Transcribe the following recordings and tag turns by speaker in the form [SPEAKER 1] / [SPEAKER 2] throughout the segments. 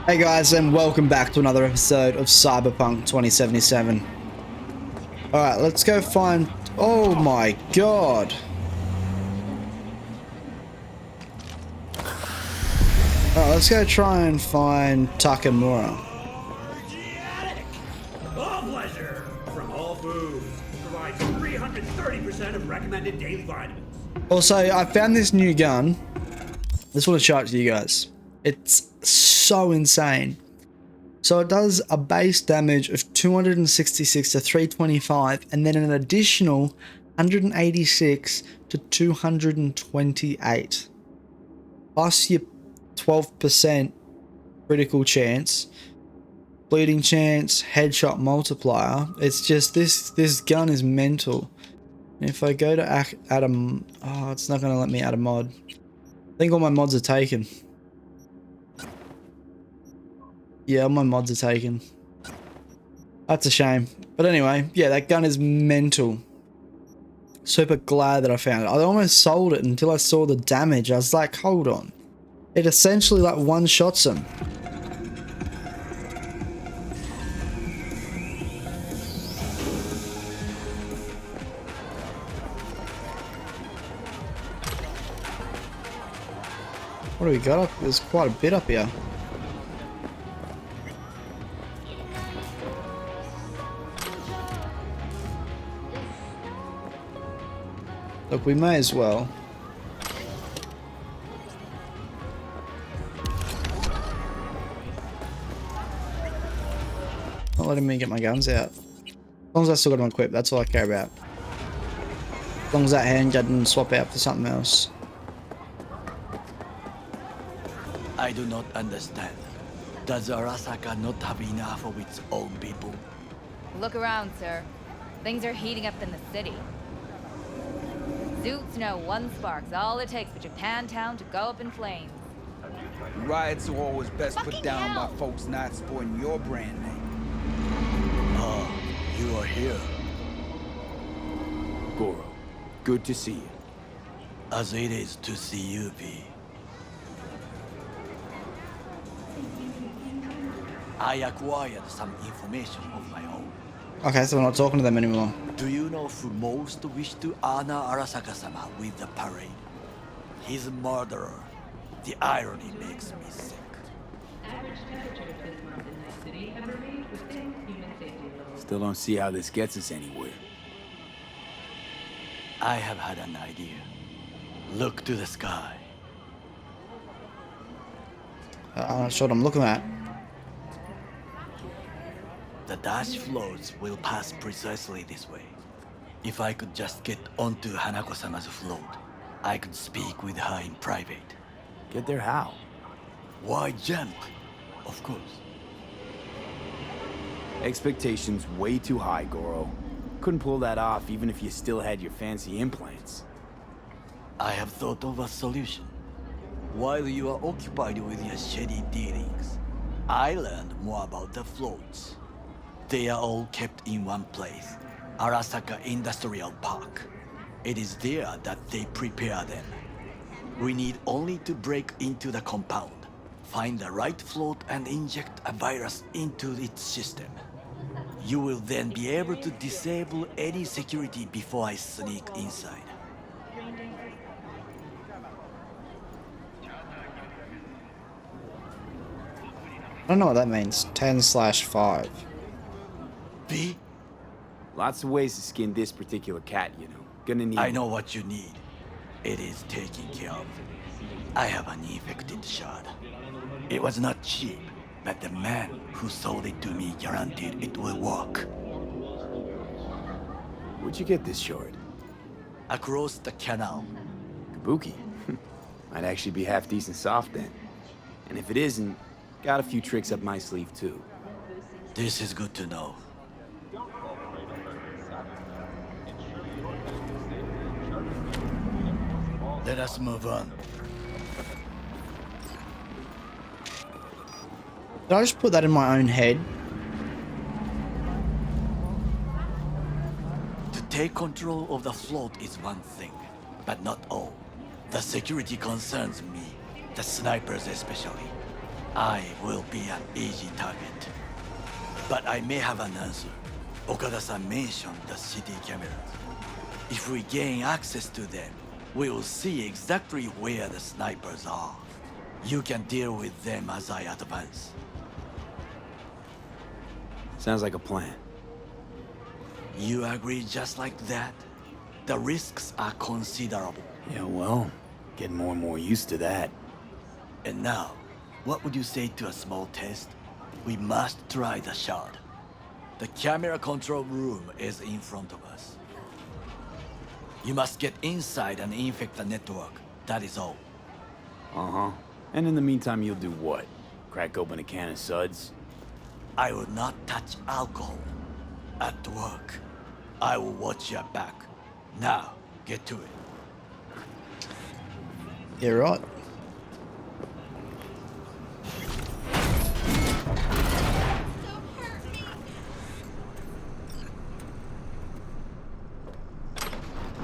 [SPEAKER 1] Hey guys, and welcome back to another episode of Cyberpunk 2077. Alright, let's go find... Oh my god! Alright, let's go try and find Takamura.
[SPEAKER 2] All pleasure from all foods. Provides 330% of recommended daily vitamins.
[SPEAKER 1] Also, I found this new gun. I just want to show it to you guys. It's so insane. So it does a base damage of 266 to 325 and then an additional 186 to 228. Plus your 12% critical chance, bleeding chance, headshot multiplier. It's just this gun is mental. And if I go to add a... Oh, it's not going to let me add a mod. I think all my mods are taken. Yeah, all my mods are taken. That's a shame. But anyway, yeah, that gun is mental. Super glad that I found it. I almost sold it until I saw the damage. I was like, hold on. It essentially like one-shots him. What do we got up? There's quite a bit up here. Look, we may as well. Not letting me get my guns out. As long as I still got them equipped, that's all I care about. As long as that handgun didn't swap out for something else.
[SPEAKER 3] I do not understand. Does Arasaka not have enough of its own people?
[SPEAKER 4] Look around, sir. Things are heating up in the city. Zoots know one spark's all it takes for Japantown to go up in flames.
[SPEAKER 5] Riots are always best put down by folks not supporting your brand name.
[SPEAKER 3] Ah, you are here.
[SPEAKER 5] Goro, good to see you.
[SPEAKER 3] As it is to see you, V. I acquired some information of my own.
[SPEAKER 1] Okay, so we're not talking to them anymore.
[SPEAKER 3] Do you know who most wish to honor Arasaka-sama with the parade? He's a murderer. The irony makes me sick.
[SPEAKER 5] Still don't see how this gets us anywhere.
[SPEAKER 3] I have had an idea. Look to the sky.
[SPEAKER 1] I'm not sure what I'm looking at.
[SPEAKER 3] The dash floats will pass precisely this way. If I could just get onto Hanako-sama's float, I could speak with her in private.
[SPEAKER 5] Get there how?
[SPEAKER 3] Why jump? Of course.
[SPEAKER 5] Expectations way too high, Goro. Couldn't pull that off even if you still had your fancy implants.
[SPEAKER 3] I have thought of a solution. While you are occupied with your shady dealings, I learned more about the floats. They are all kept in one place, Arasaka Industrial Park. It is there that they prepare them. We need only to break into the compound, find the right float and inject a virus into its system. You will then be able to disable any security before I sneak inside.
[SPEAKER 1] I don't know what that means. 10/5.
[SPEAKER 3] V?
[SPEAKER 5] Lots of ways to skin this particular cat, you know. Gonna need...
[SPEAKER 3] I know what you need. It is taken care of. I have an infected shard. It was not cheap, but the man who sold it to me guaranteed it will work.
[SPEAKER 5] Where'd you get this shard?
[SPEAKER 3] Across the canal.
[SPEAKER 5] Kabuki. Might actually be half decent soft then. And if it isn't, got a few tricks up my sleeve too.
[SPEAKER 3] This is good to know. Let us move on.
[SPEAKER 1] Did I just put that in my own head?
[SPEAKER 3] To take control of the float is one thing, but not all. The security concerns me, the snipers especially. I will be an easy target. But I may have an answer. Okada-san mentioned the city cameras. If we gain access to them, we will see exactly where the snipers are. You can deal with them as I advance.
[SPEAKER 5] Sounds like a plan.
[SPEAKER 3] You agree just like that? The risks are considerable.
[SPEAKER 5] Yeah, well, getting more and more used to that.
[SPEAKER 3] And now, what would you say to a small test? We must try the shard. The camera control room is in front of us. You must get inside and infect the network. That is all.
[SPEAKER 5] Uh-huh. And in the meantime, you'll do what? Crack open a can of suds?
[SPEAKER 3] I will not touch alcohol. At work. I will watch your back. Now, get to it.
[SPEAKER 1] Yeah, right.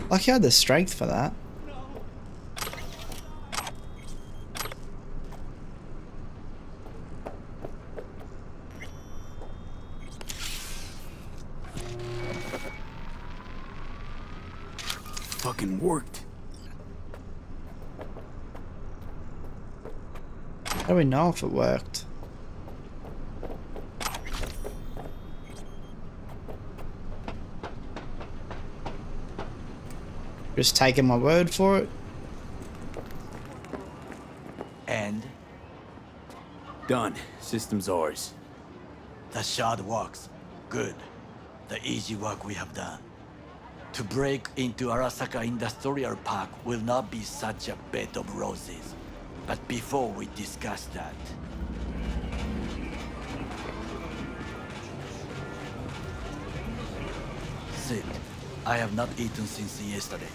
[SPEAKER 1] Like he had the strength for that.
[SPEAKER 5] Fucking worked.
[SPEAKER 1] How do we know if it worked? Just taking my word for it.
[SPEAKER 3] And
[SPEAKER 5] Done. System's ours.
[SPEAKER 3] the shard works. Good. The easy work we have done. To break into Arasaka Industrial Park will not be such a bed of roses. But before we discuss that... Sit. I have not eaten since yesterday.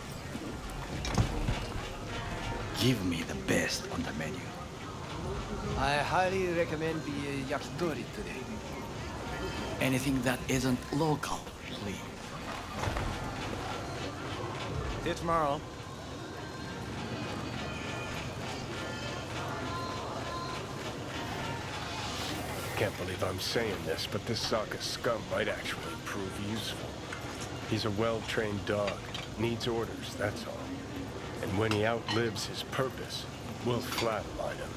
[SPEAKER 3] Give me the best on the menu.
[SPEAKER 6] I highly recommend the yakitori today.
[SPEAKER 3] Anything that isn't local, please.
[SPEAKER 6] See you tomorrow.
[SPEAKER 7] Can't believe I'm saying this, but this Sokka scum might actually prove useful. He's a well-trained dog. Needs orders, that's all. And when he outlives his purpose, we'll flatline him.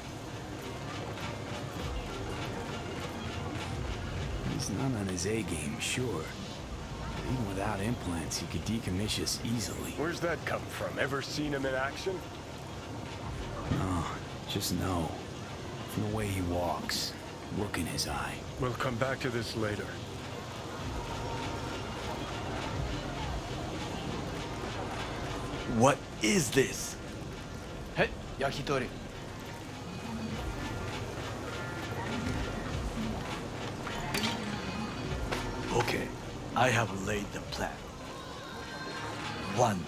[SPEAKER 5] He's not on his A-game, sure. But even without implants, he could decommission us easily.
[SPEAKER 7] Where's that come from? Ever seen him in action?
[SPEAKER 5] No, just know. From the way he walks, look in his eye.
[SPEAKER 7] We'll come back to this later.
[SPEAKER 3] What is this?
[SPEAKER 6] Hey, yakitori.
[SPEAKER 3] Okay, I have laid the plan. 1.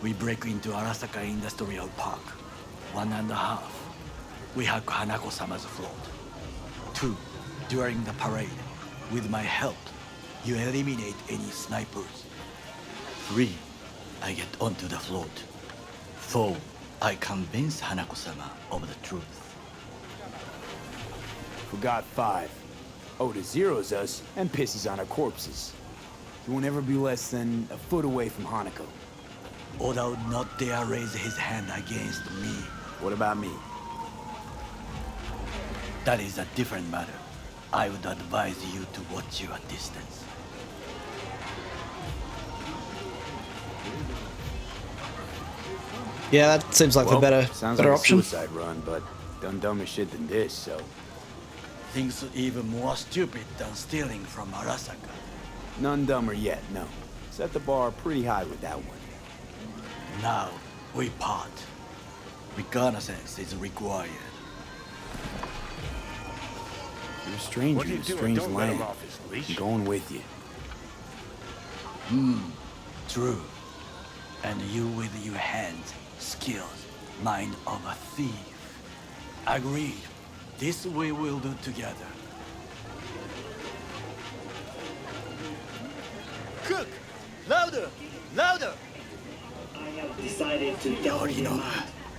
[SPEAKER 3] We break into Arasaka Industrial Park. 1.5. We hack Hanako-sama's float. 2. During the parade, with my help, you eliminate any snipers. 3. I get onto the float. 4. I convince Hanako-sama of the truth.
[SPEAKER 5] Forgot 5. Oda zeros us and pisses on our corpses. He won't ever be less than a foot away from Hanako.
[SPEAKER 3] Oda would not dare raise his hand against me.
[SPEAKER 5] What about me?
[SPEAKER 3] That is a different matter. I would advise you to watch your distance.
[SPEAKER 1] Yeah, that seems like the better
[SPEAKER 5] sounds
[SPEAKER 1] better
[SPEAKER 5] like
[SPEAKER 1] option.
[SPEAKER 5] a suicide run, but done dumber shit than this, so...
[SPEAKER 3] Things even more stupid than stealing from Arasaka.
[SPEAKER 5] None dumber yet, no. Set the bar pretty high with that one.
[SPEAKER 3] Now, we part. Reconnaissance is required.
[SPEAKER 5] You're a stranger
[SPEAKER 7] What are
[SPEAKER 5] in
[SPEAKER 7] you
[SPEAKER 5] a
[SPEAKER 7] doing?
[SPEAKER 5] strange
[SPEAKER 7] Don't let him
[SPEAKER 5] land.
[SPEAKER 7] off his leash.
[SPEAKER 5] I'm going with you.
[SPEAKER 3] True. And you with your hands, skills, mind of a thief. Agreed. This we will do together. Cook! Louder! Louder!
[SPEAKER 8] I have decided to double the amount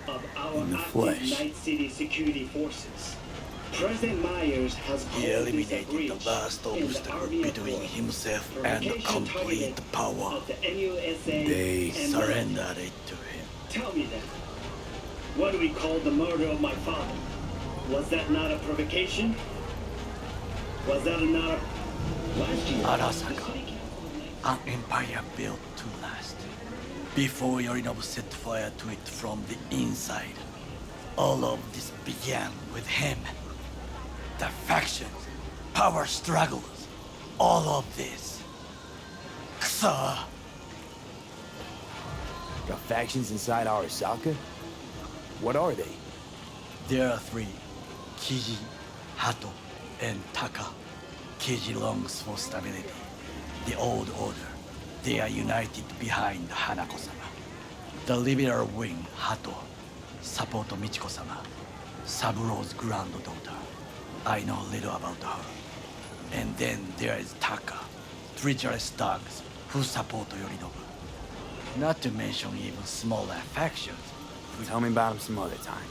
[SPEAKER 8] of our
[SPEAKER 5] In the
[SPEAKER 8] active
[SPEAKER 5] flesh.
[SPEAKER 8] Night City security forces. President Myers has
[SPEAKER 3] He
[SPEAKER 8] called this a
[SPEAKER 3] eliminated the
[SPEAKER 8] breach
[SPEAKER 3] last
[SPEAKER 8] in the
[SPEAKER 3] obstacle
[SPEAKER 8] Army
[SPEAKER 3] between
[SPEAKER 8] Accord.
[SPEAKER 3] himself and
[SPEAKER 8] Provocation
[SPEAKER 3] complete
[SPEAKER 8] targeted
[SPEAKER 3] power.
[SPEAKER 8] of the MUSA
[SPEAKER 3] They
[SPEAKER 8] and
[SPEAKER 3] surrendered it to him.
[SPEAKER 8] Tell me then, what do we call the murder of my father? Was that not a provocation? Was that not a... Last year...
[SPEAKER 3] Arasaka, an empire built to last. Before Yorinobu set fire to it from the inside, all of this began with him. The factions, power struggles, all of this. Kusa!
[SPEAKER 5] Got factions inside Arasaka? What are they?
[SPEAKER 3] There are three: Kiji, Hato, and Taka. Kiji longs for stability. The old order. They are united behind Hanako-sama. The liberal wing, Hato, support Michiko-sama, Saburo's granddaughter. I know little about her. And then there is Taka, treacherous dogs who support Yorinobu. Not to mention even smaller factions.
[SPEAKER 5] Tell me about him some other time.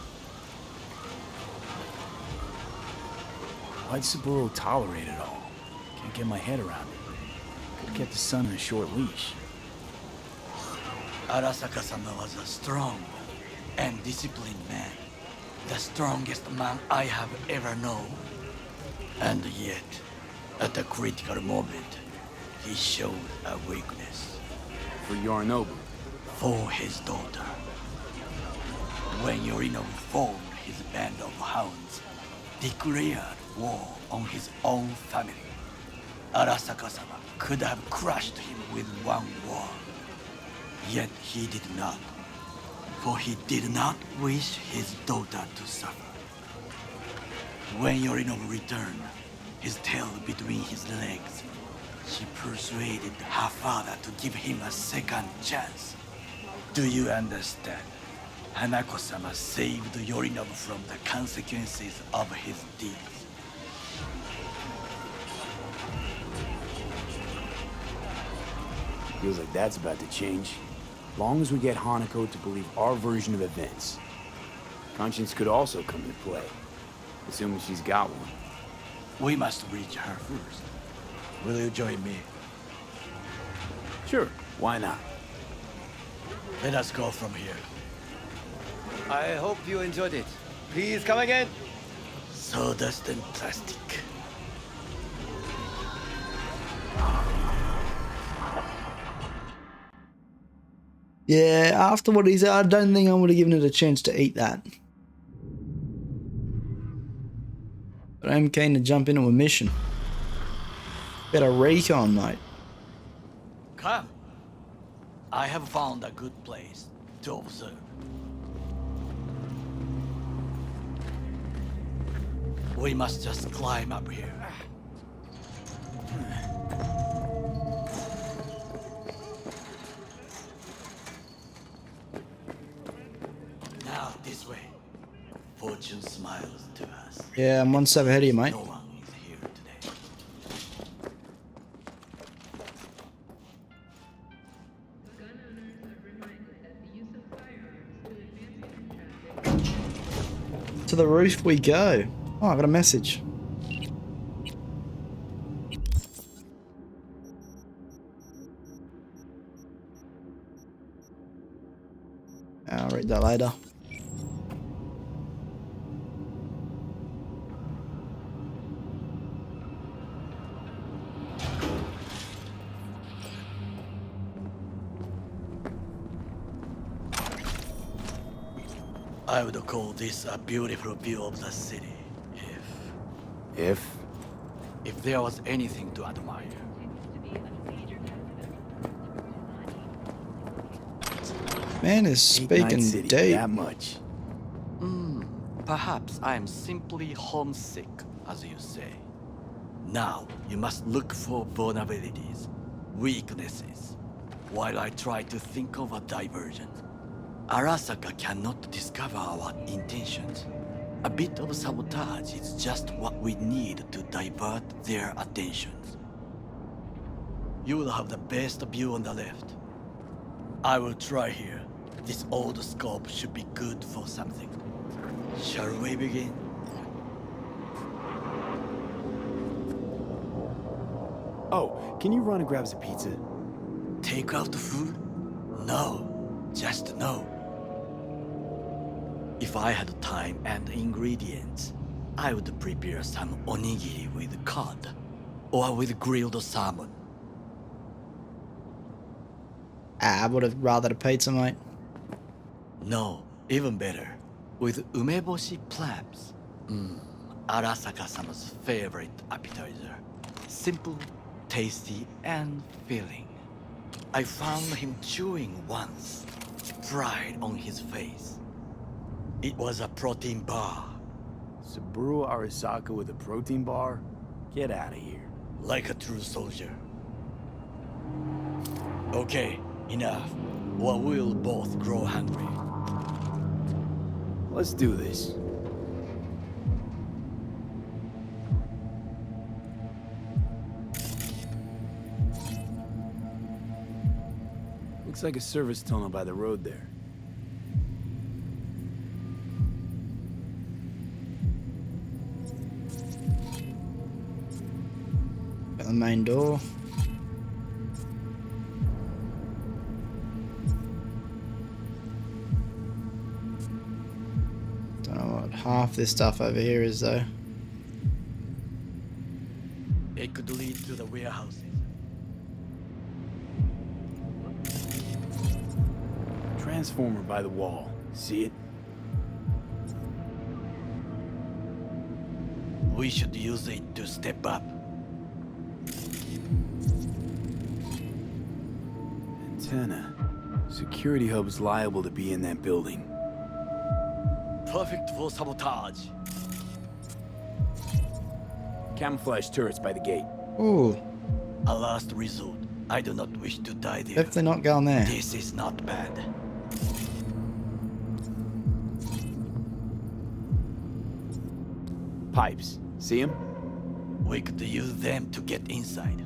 [SPEAKER 5] Why'd Saburo tolerate it all? Can't get my head around it. Could've kept his son on a short leash.
[SPEAKER 3] Arasaka-sama was a strong and disciplined man. The strongest man I have ever known. And yet, at a critical moment, he showed a weakness.
[SPEAKER 5] For Yorinobu.
[SPEAKER 3] For his daughter. When Yorinobu formed his band of hounds, declared war on his own family, Arasaka-sama could have crushed him with one word. Yet he did not, for he did not wish his daughter to suffer. When Yorinobu returned, his tail between his legs, she persuaded her father to give him a second chance. Do you understand? Hanako-sama saved Yorinobu from the consequences of his deeds.
[SPEAKER 5] Feels like that's about to change. Long as we get Hanako to believe our version of events. Conscience could also come into play, assuming she's got one.
[SPEAKER 3] We must reach her first. Will you join me?
[SPEAKER 5] Sure, why not?
[SPEAKER 3] Let us go from here.
[SPEAKER 6] I hope you enjoyed it. Please come again.
[SPEAKER 3] Sawdust and plastic.
[SPEAKER 1] Yeah, after what he said, I don't think I would have given it a chance to eat that. But I'm keen to jump into a mission. Better recon, mate.
[SPEAKER 3] Come. I have found a good place to observe. We must just climb up here. Now this way. Fortune smiles to us.
[SPEAKER 1] Yeah, I'm one step ahead of you, mate.
[SPEAKER 3] No one is here today.
[SPEAKER 1] To the roof we go. Oh, I got a message. I'll read that later.
[SPEAKER 3] I would call this a beautiful view of the city, if there was anything to admire.
[SPEAKER 1] Man is speaking
[SPEAKER 5] City,
[SPEAKER 1] deep.
[SPEAKER 5] that much.
[SPEAKER 3] Perhaps I am simply homesick, as you say. Now, you must look for vulnerabilities, weaknesses, while I try to think of a diversion. Arasaka cannot discover our intentions. A bit of sabotage is just what we need to divert their attentions. You will have the best view on the left. I will try here. This old scope should be good for something. Shall we begin?
[SPEAKER 5] Oh, can you run and grab us a pizza?
[SPEAKER 3] Take out food? No. Just no. If I had time and ingredients, I would prepare some onigiri with cod or with grilled salmon.
[SPEAKER 1] I would have rather the pizza, mate.
[SPEAKER 3] No, even better. With umeboshi clams. Arasaka-sama's favorite appetizer. Simple, tasty, and filling. I found him chewing once. Pride on his face. It was a protein bar.
[SPEAKER 5] Saburo Arasaka with a protein bar? Get out of here.
[SPEAKER 3] Like a true soldier. Okay, enough. Or we'll both grow hungry.
[SPEAKER 5] Let's do this. Looks like a service tunnel by the road there.
[SPEAKER 1] Got the main door. Don't know what half this stuff over here is though.
[SPEAKER 3] It could lead to the warehouses.
[SPEAKER 5] Transformer by the wall. See it?
[SPEAKER 3] We should use it to step up.
[SPEAKER 5] Antenna. Security hub's liable to be in that building.
[SPEAKER 3] Perfect for sabotage.
[SPEAKER 5] Camouflage turrets by the gate.
[SPEAKER 1] Ooh,
[SPEAKER 3] A last resort. I do not wish to die there.
[SPEAKER 1] definitely not going there.
[SPEAKER 3] This is not bad.
[SPEAKER 5] Pipes. See them?
[SPEAKER 3] We could use them to get inside.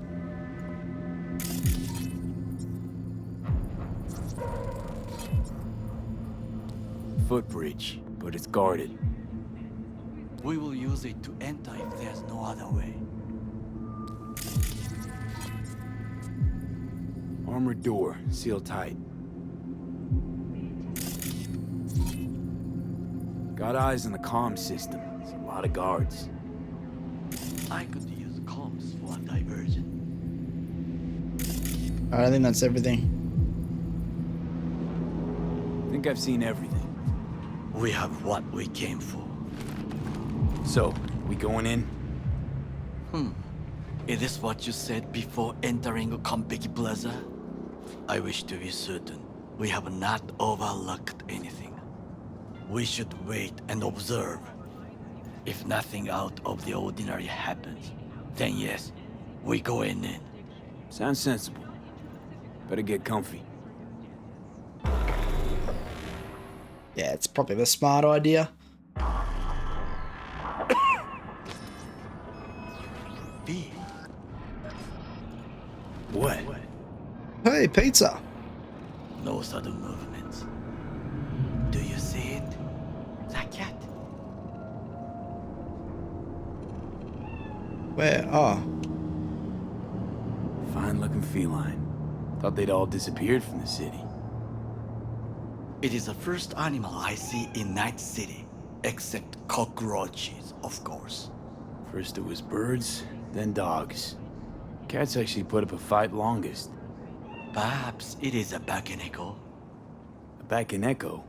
[SPEAKER 5] Footbridge, but it's guarded.
[SPEAKER 3] We will use it to enter if there's no other way.
[SPEAKER 5] Armored door, sealed tight. Got eyes on the comm system. It's a lot of guards.
[SPEAKER 3] I could use comms for a diversion.
[SPEAKER 1] Alright, I think that's everything.
[SPEAKER 5] Think I've seen everything.
[SPEAKER 3] We have what we came for.
[SPEAKER 5] So, we going in?
[SPEAKER 3] Is this what you said before entering Konpeki Plaza? I wish to be certain we have not overlooked anything. We should wait and observe. If nothing out of the ordinary happens, then yes, we going in.
[SPEAKER 5] Sounds sensible. Better get comfy.
[SPEAKER 1] Yeah, it's probably the smart idea.
[SPEAKER 3] B.
[SPEAKER 5] What?
[SPEAKER 1] Hey, pizza.
[SPEAKER 3] No sudden movements. Do you see it? The cat.
[SPEAKER 1] Where? Oh,
[SPEAKER 5] Fine looking feline. Thought they'd all disappeared from the city.
[SPEAKER 3] It is the first animal I see in Night City, except cockroaches, of course.
[SPEAKER 5] First it was birds, then dogs. Cats actually put up a fight longest.
[SPEAKER 3] Perhaps it is a Bakeneko.
[SPEAKER 5] A Bakeneko?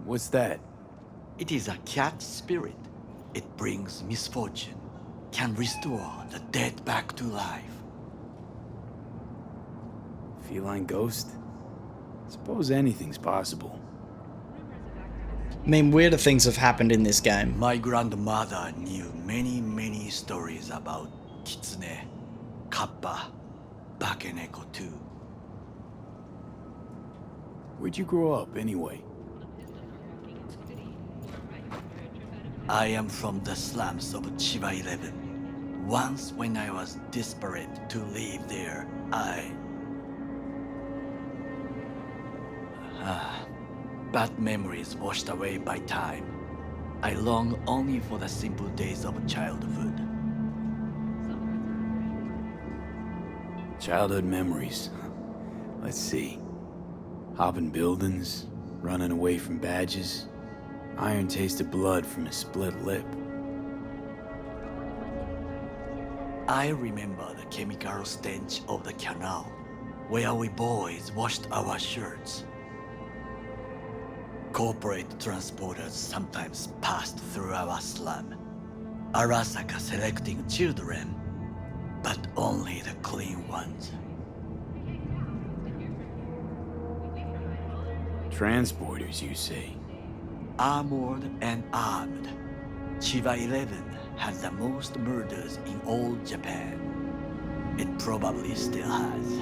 [SPEAKER 5] What's that?
[SPEAKER 3] It is a cat spirit. It brings misfortune, can restore the dead back to life.
[SPEAKER 5] Feline ghost? Suppose anything's possible.
[SPEAKER 1] I mean, weirder things have happened in this game.
[SPEAKER 3] My grandmother knew many stories about Kitsune, Kappa, Bakeneko too.
[SPEAKER 5] Where'd you grow up, anyway?
[SPEAKER 3] I am from the slums of Chiba 11. Once when I was desperate to leave there, bad memories washed away by time. I long only for the simple days of childhood.
[SPEAKER 5] Childhood memories. Let's see. Hopping buildings, running away from badges, iron tasted blood from a split lip.
[SPEAKER 3] I remember the chemical stench of the canal, where we boys washed our shirts. Corporate transporters sometimes passed through our slum, Arasaka selecting children, but only the clean ones.
[SPEAKER 5] Transporters, you say?
[SPEAKER 3] Armored and armed, Chiba 11 has the most murders in all Japan. It probably still has.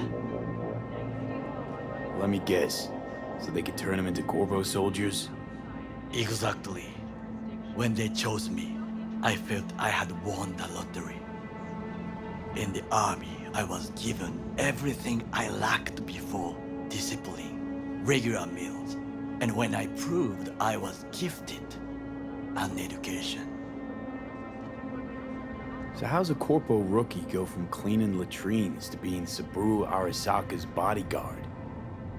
[SPEAKER 5] Let me guess. So they could turn them into Corpo soldiers?
[SPEAKER 3] Exactly. When they chose me, I felt I had won the lottery. In the army, I was given everything I lacked before: discipline, regular meals, and when I proved I was gifted, an education.
[SPEAKER 5] So how's a Corpo rookie go from cleaning latrines to being Saburo Arasaka's bodyguard?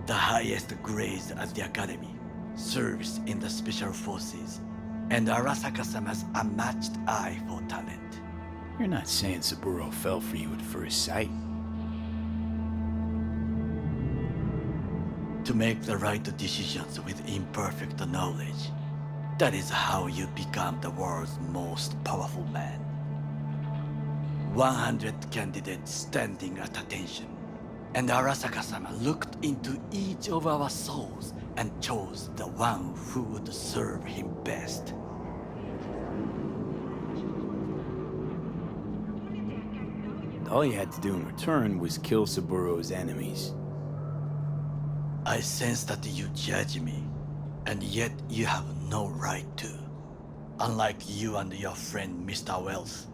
[SPEAKER 3] The highest grades at the academy, service in the special forces, and Arasaka-sama's unmatched eye for talent.
[SPEAKER 5] You're not saying Saburo fell for you at first sight.
[SPEAKER 3] To make the right decisions with imperfect knowledge, that is how you become the world's most powerful man. 100 candidates standing at attention, and Arasaka-sama looked into each of our souls and chose the one who would serve him best.
[SPEAKER 5] All you had to do in return was kill Saburo's enemies.
[SPEAKER 3] I sense that you judge me, and yet you have no right to. Unlike you and your friend Mr. Wells,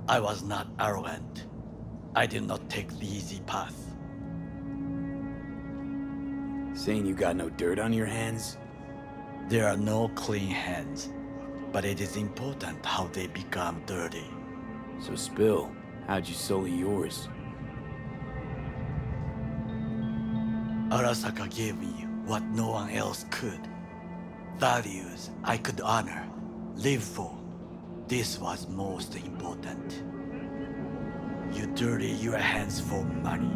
[SPEAKER 3] I was not arrogant. I did not take the easy path.
[SPEAKER 5] Saying you got no dirt on your hands?
[SPEAKER 3] There are no clean hands, but it is important how they become dirty.
[SPEAKER 5] So spill, how'd you sully yours?
[SPEAKER 3] Arasaka gave me what no one else could. Values I could honor, live for. This was most important. You dirty your hands for money.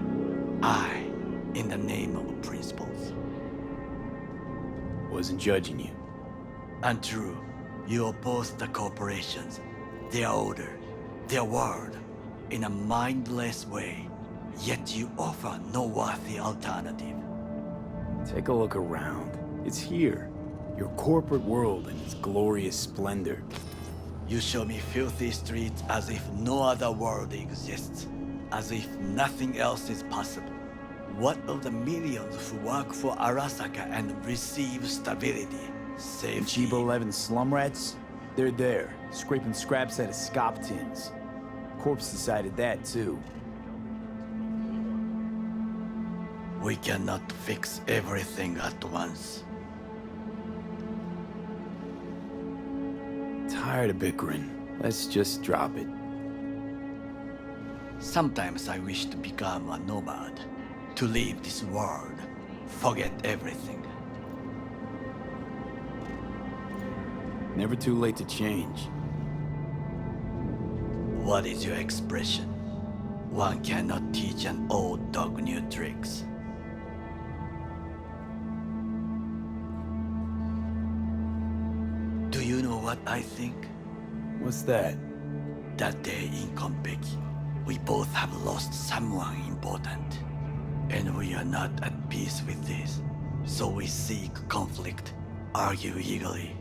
[SPEAKER 3] I, in the name of principles.
[SPEAKER 5] Wasn't judging you.
[SPEAKER 3] Untrue, you oppose the corporations, their order, their word, in a mindless way, yet you offer no worthy alternative.
[SPEAKER 5] Take a look around. It's here. Your corporate world in its glorious splendor.
[SPEAKER 3] You show me filthy streets as if no other world exists, as if nothing else is possible. What of the millions who work for Arasaka and receive stability, safety?
[SPEAKER 5] Chiba 11 slum rats? They're there, scraping scraps out of scop tins. Corpse decided that too.
[SPEAKER 3] We cannot fix everything at once.
[SPEAKER 5] Tired of bickering. Let's just drop it.
[SPEAKER 3] Sometimes I wish to become a nomad, to leave this world, forget everything.
[SPEAKER 5] Never too late to change.
[SPEAKER 3] What is your expression? One cannot teach an old dog new tricks. Do you know what I think?
[SPEAKER 5] What's that?
[SPEAKER 3] That day in Konpeki, we both have lost someone important. And we are not at peace with this. So we seek conflict, argue eagerly.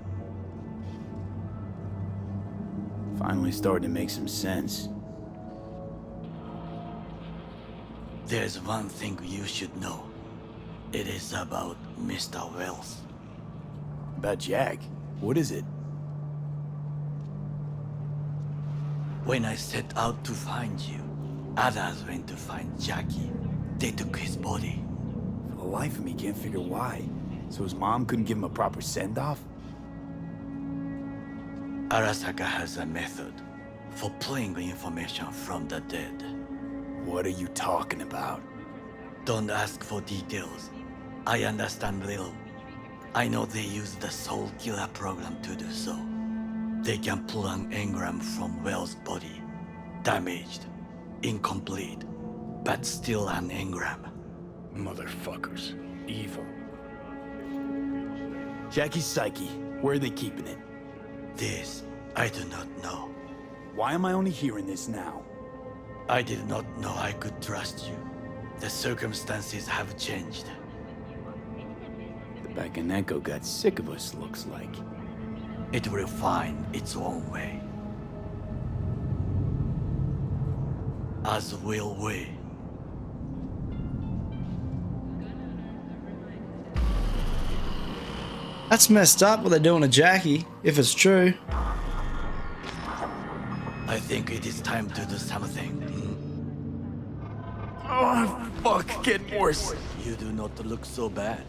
[SPEAKER 5] Finally starting to make some sense.
[SPEAKER 3] There's one thing you should know. It is about Mr. Wells.
[SPEAKER 5] About Jack? What is it?
[SPEAKER 3] When I set out to find you, others went to find Jackie. They took his body.
[SPEAKER 5] For the life of me, can't figure why. So his mom couldn't give him a proper send-off?
[SPEAKER 3] Arasaka has a method for pulling information from the dead.
[SPEAKER 5] What are you talking about?
[SPEAKER 3] Don't ask for details. I understand little. I know they use the Soul Killer program to do so. They can pull an engram from Well's body. Damaged, incomplete, but still an engram.
[SPEAKER 7] Motherfuckers. Evil.
[SPEAKER 5] Jackie's psyche. Where are they keeping it?
[SPEAKER 3] This, I do not know.
[SPEAKER 5] Why am I only hearing this now?
[SPEAKER 3] I did not know I could trust you. The circumstances have changed.
[SPEAKER 5] The Bakaneko got sick of us, looks like.
[SPEAKER 3] It will find its own way. As will we.
[SPEAKER 1] That's messed up what they're doing to Jackie, if it's true.
[SPEAKER 3] I think it is time to do something.
[SPEAKER 5] Oh, fuck, getting worse.
[SPEAKER 3] You do not look so bad.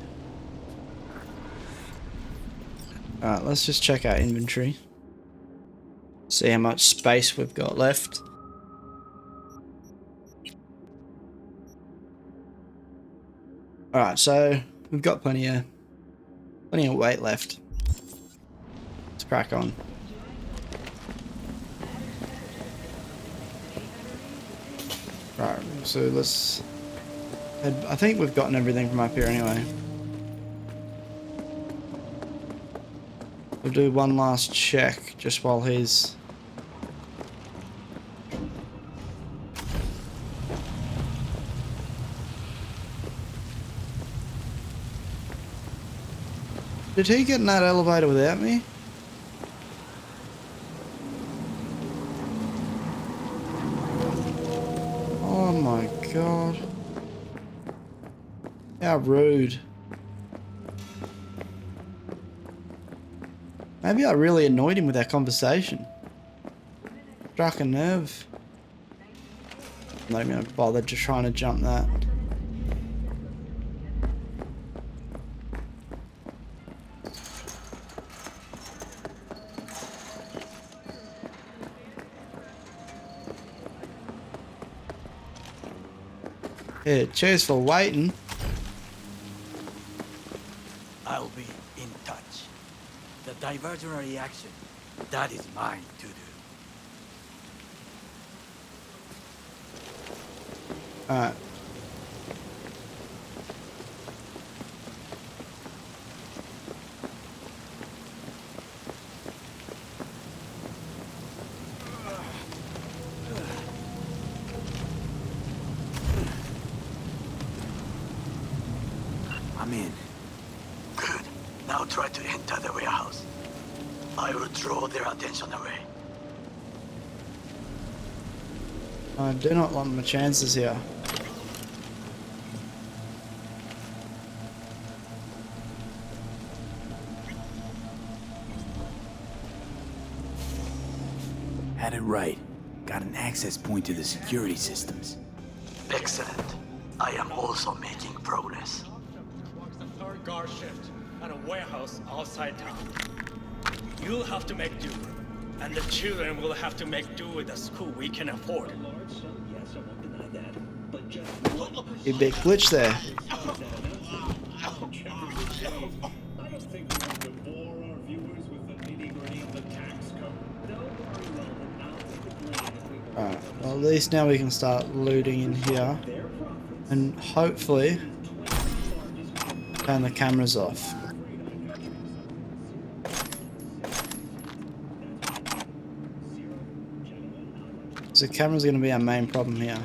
[SPEAKER 1] Alright, let's just check our inventory. See how much space we've got left. Alright, so we've got plenty of weight left. Let's crack on. Right, so let's... I think we've gotten everything from up here anyway. We'll do one last check just while he's... Did he get in that elevator without me? Oh my god. How rude. Maybe I really annoyed him with that conversation. Struck a nerve. I'm not even gonna bother just trying to jump that. Yeah, cheers for waiting.
[SPEAKER 3] I'll be in touch. The diversionary action, that is mine to do.
[SPEAKER 1] Alright.
[SPEAKER 5] I'm in.
[SPEAKER 3] Good. Now try to enter the warehouse. I will draw their attention away.
[SPEAKER 1] I do not want my chances here.
[SPEAKER 5] Had it right. Got an access point to the security systems.
[SPEAKER 3] Excellent. I am also making progress.
[SPEAKER 9] The third guard shift at a warehouse outside town. You'll have to make do, and the children will have to make do with the school we can afford.
[SPEAKER 1] A big glitch there. Alright, well at least now we can start looting in here. And hopefully turn the cameras off. So the camera's going to be our main problem here.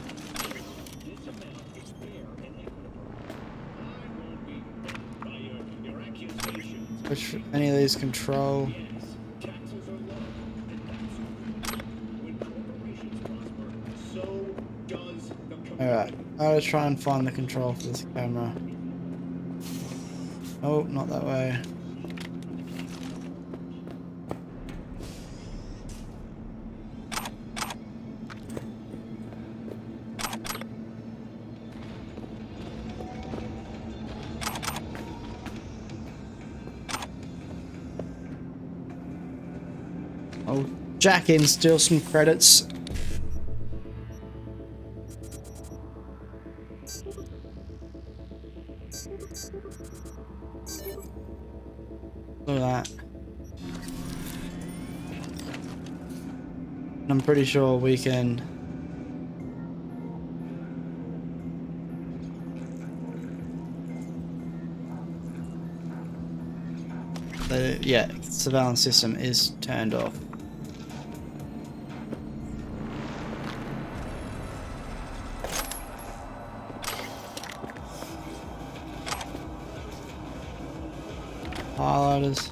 [SPEAKER 1] Which any of these control. Alright, I'll try and find the control for this camera. Oh, not that way. I'll jack in, steal some credits. Look at that. And I'm pretty sure we can. Yeah, surveillance system is turned off. Highlighters.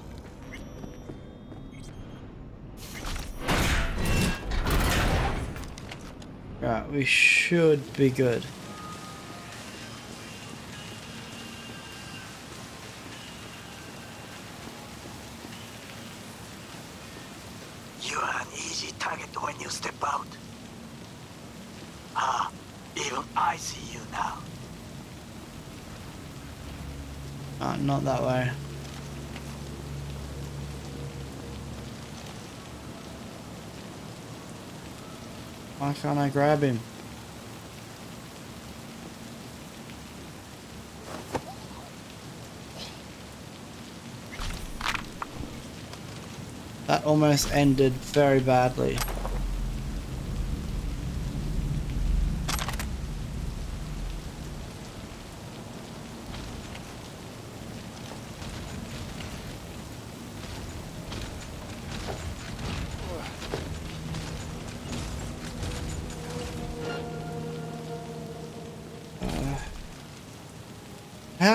[SPEAKER 1] Right, we should be good.
[SPEAKER 3] You are an easy target when you step out. Even I see you now.
[SPEAKER 1] Not that way. Why can't I grab him? That almost ended very badly.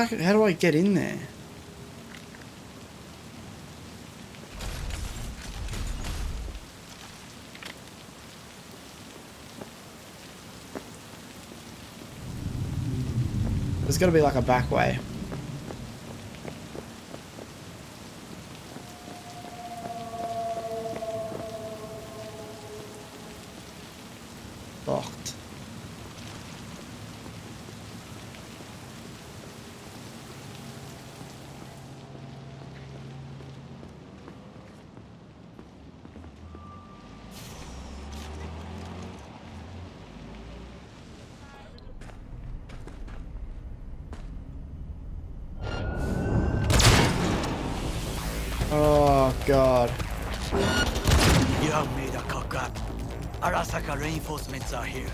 [SPEAKER 1] How do I get in there? There's got to be like a back way. Locked. Oh God.
[SPEAKER 3] You have made a cock up. Arasaka reinforcements are here.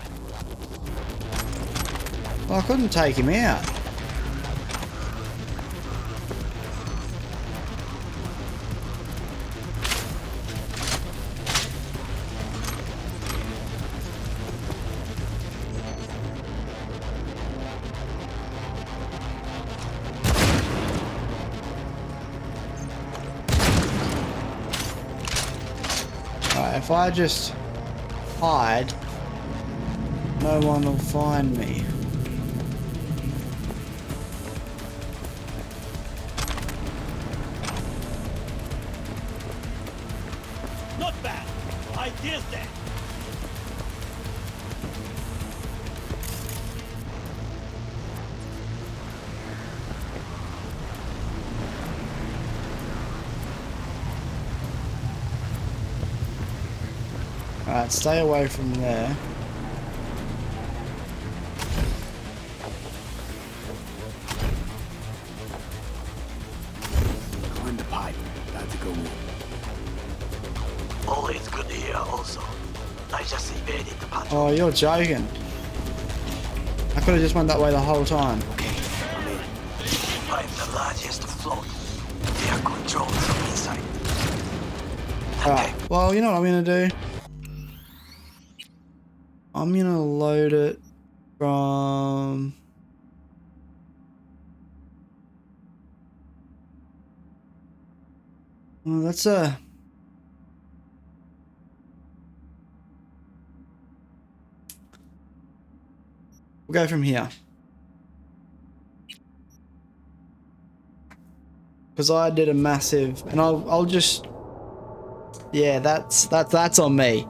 [SPEAKER 1] Well, I couldn't take him out. If I just hide, no one will find me.
[SPEAKER 8] Not bad. Ideas there.
[SPEAKER 1] Alright, stay away from there.
[SPEAKER 5] Climb the pipe. About to go in.
[SPEAKER 3] Always good here also. I just evaded the patrol.
[SPEAKER 1] Oh, you're joking. I could have just went that way the whole time.
[SPEAKER 3] Okay, I'm in. I'm the largest float. They are controlled from inside.
[SPEAKER 1] Alright, well, you know what I'm gonna do? I'm gonna load it from... Oh, that's a... We'll go from here. Because I did a massive... And I'll just... Yeah, that's on me.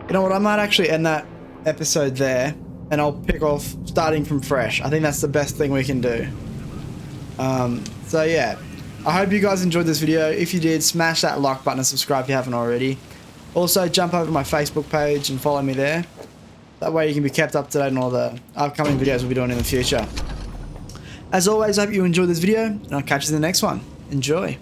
[SPEAKER 1] You know what, I might actually end that episode there, and I'll pick off starting from fresh. I think that's the best thing we can do. So yeah, I hope you guys enjoyed this video. If you did, smash that like button and subscribe if you haven't already. Also, jump over to my Facebook page and follow me there. That way you can be kept up to date on all the upcoming videos we'll be doing in the future. As always, I hope you enjoyed this video, and I'll catch you in the next one. Enjoy.